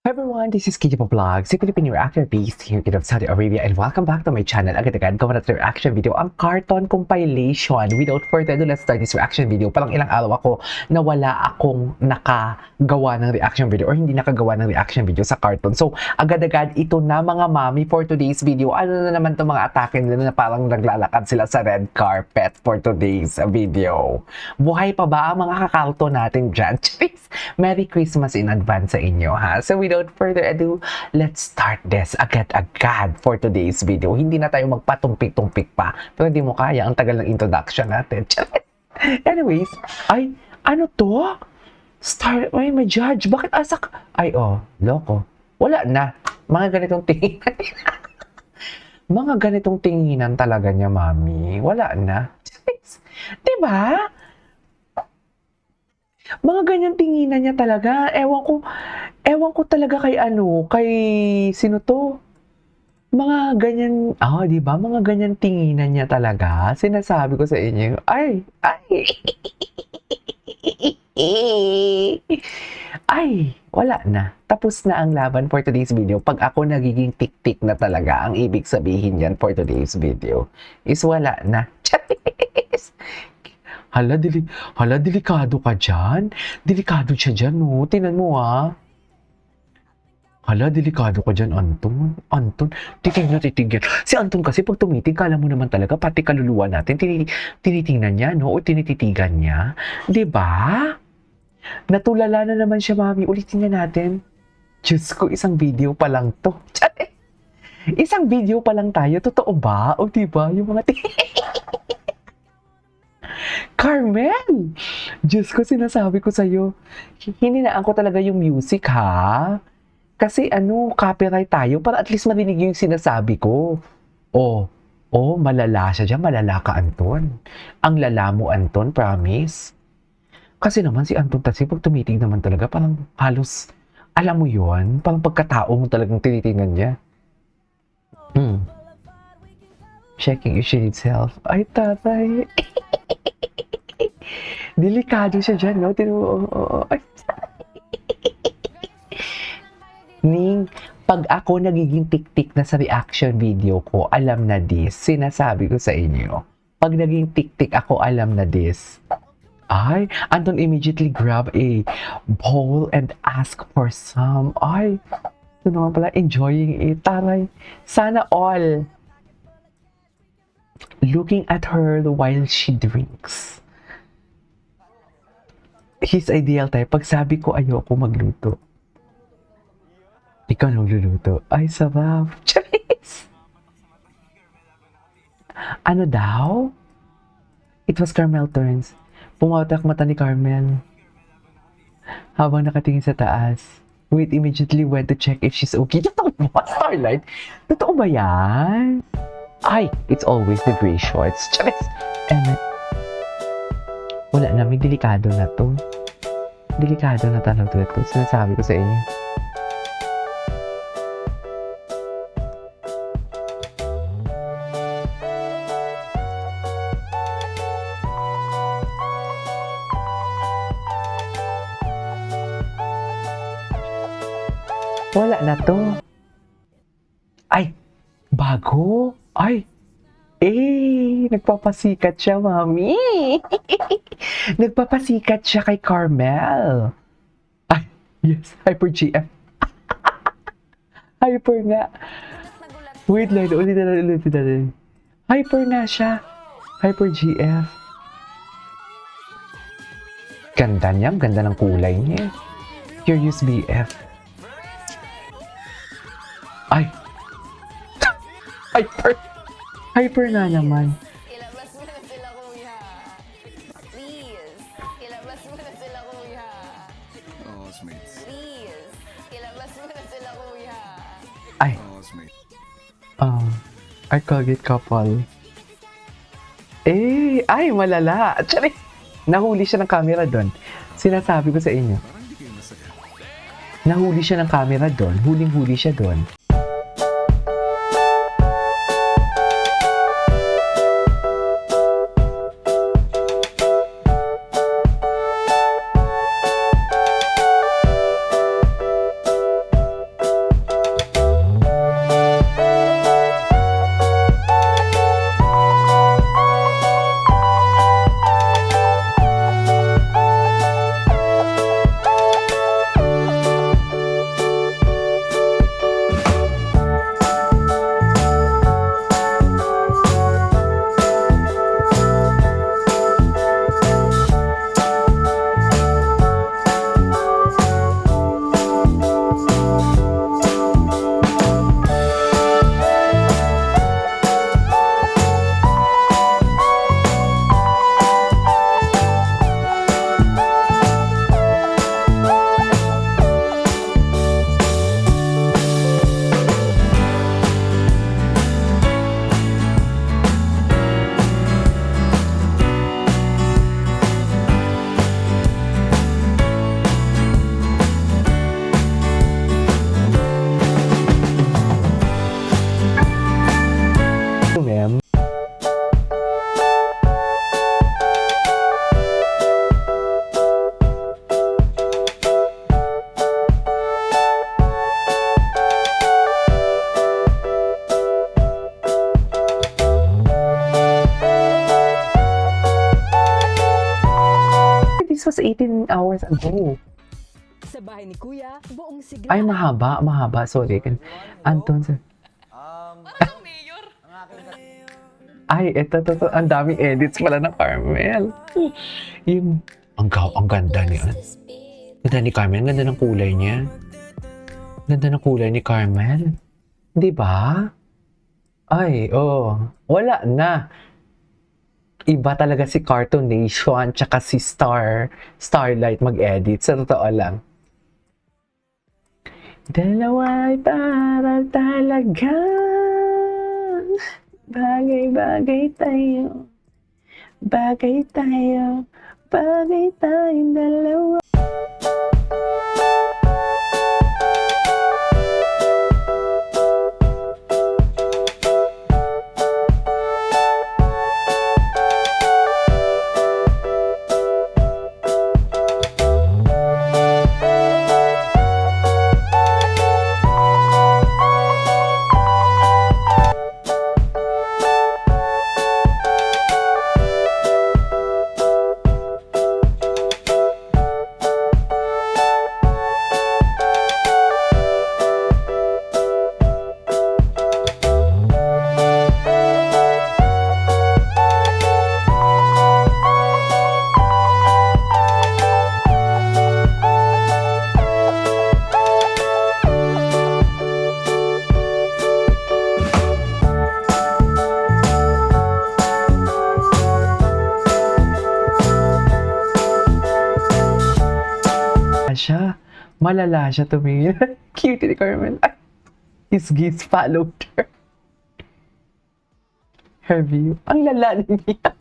Hi everyone, this is Kiki Vlog, si Philippine reactor based here in Saudi Arabia, and welcome back to my channel. Agad-agad gawa natin reaction video, ang cartoon compilation. Without further ado, let's start this reaction video. Parang ilang araw ako na wala akong nakagawa ng reaction video or hindi nakagawa ng reaction video sa cartoon. So, agad-agad ito na mga mami for today's video. Ano na naman itong mga atake nila na parang naglalakad sila sa red carpet for today's video. Buhay pa ba ang mga kakartoon natin dyan? Merry Christmas in advance sa inyo, ha? So, without further ado, let's start this agad-agad for today's video. Hindi na tayo magpatumpik-tumpik pa. Pero hindi mo kaya, ang tagal ng introduction natin. Anyways, ay, ano to? Ay, may judge. Bakit asak? Ay, loko. Wala na. Mga ganitong tinginan. Mga ganitong tinginan talaga niya, mami. Wala na. Diba? Mga ganyan tinginan niya talaga. Ewan ko talaga kay sino to? Mga ganyan, di ba? Mga ganyan tinginan niya talaga. Sinasabi ko sa inyo, ay. Ay, wala na. Tapos na ang laban for today's video. Pag ako nagiging tik-tik na talaga, ang ibig sabihin yan for today's video is wala na. Hala, delikado ka dyan. Delikado siya dyan, no? Tingnan mo, ha? Hala, delikado ka dyan, Anton. Anton, titig na titig yan. Si Anton kasi pag tumitig, kala mo naman talaga, pati kaluluwa natin, tinitingnan niya, no? O tinititigan niya. Diba? Natulala na naman siya, mami. Ulitin na natin. Diyos ko, isang video pa lang to. Isang video pa lang tayo. Totoo ba? O diba? Yung mga Carmel! Diyos ko, sinasabi ko sa'yo, hininaan ko talaga yung music, ha? Kasi copyright tayo para at least marinig yung sinasabi ko. Malala siya dyan. Malala ka, Anton. Ang lala mo, Anton, promise. Kasi naman si Anton kasi pag tumitig naman talaga, parang halos, alam mo yon, parang pagkatao mo talagang tinitingnan niya. Checking if she needs help. Ay, tatay. Delikado siya dyan, no? Ning, pag ako nagiging tik-tik na sa reaction video ko, alam na this. Sinasabi ko sa inyo. Pag naging tik-tik ako, alam na this. Ay, Anton immediately grab a bowl and ask for some. Ay, ito naman pala, enjoying it. Taray, sana all. Looking at her while she drinks. His ideal type. Pag sabi ko ayoko magluto, ikaw nang luluto. Ay, sarap. Charis! Ano daw? It was Carmel turns. Pumatak mata ni Carmel habang nakatingin sa taas. Wait immediately went to check if she's okay. Totoo ba, Starlight? Totoo ba yan? Ay, it's always the gray shorts. Charis! Wala na, may delikado na to. Delikado na talaga ito. Sinasabi ko sa inyo. Wala na to. Ay, bago. Ay, nagpapasikat siya, mami. Nagpapasikat siya kay Carmel. Ay, yes, Hyper GF. Hyper nga. Wait lang, ulit na. Hyper nga siya. Hyper GF. Ganda niya, ganda ng kulay niya. Curious BF. Ay. Hyper na naman. Ilabas mo na sila, kuya. Please. Ilabas mo na sila, kuya. Oh, sweet. Please. Ilabas mo na sila, kuya. Ay. Oh, sweet. I call it couple. Ay, malala. Tsari. Nahuli siya ng camera doon. Sinasabi ko sa inyo. Parang hindi kayo masaya. Nahuli siya ng camera doon. Huling-huli siya doon. was 18 hours ago. Sa bahay ni Kuya, buong sigla. Ay, mahaba. Sorry. Anton, Parang mayor. ay, ito. Ang daming edits pala ng Carmel. Yung, ang ganda niya. Ganda ni Carmel. Ganda ng kulay niya. Ganda ng kulay ni Carmel. Di ba? Ay, oh. Wala na. Iba talaga si Cartoon Nation tsaka si Starlight mag-edit. Sa totoo lang. Dalawa ay para talaga. Bagay tayo. Bagay tayong dalawa. Malala siya tumingin. Cute ni Carmen. Ay, his gaze followed her. Her view. Ang lala niya.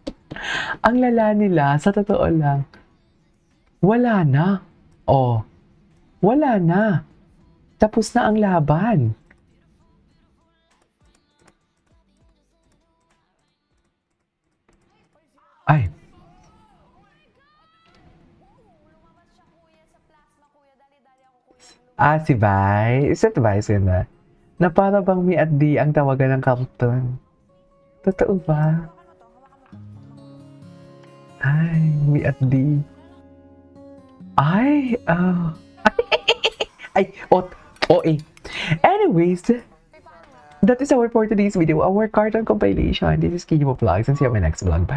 Ang lala nila, sa totoo lang. Wala na. Oh. Wala na. Tapos na ang laban. Ay. Si Vi. Is that Vi sila? Na para bang Mi at D ang tawagan ng cartoon. Totoo ba? Ay, Mi at D. Ay, Ay, Anyways, that is our for today's video, our cartoon compilation. This is Kinyo Vlogs and see you on my next vlog. Bye!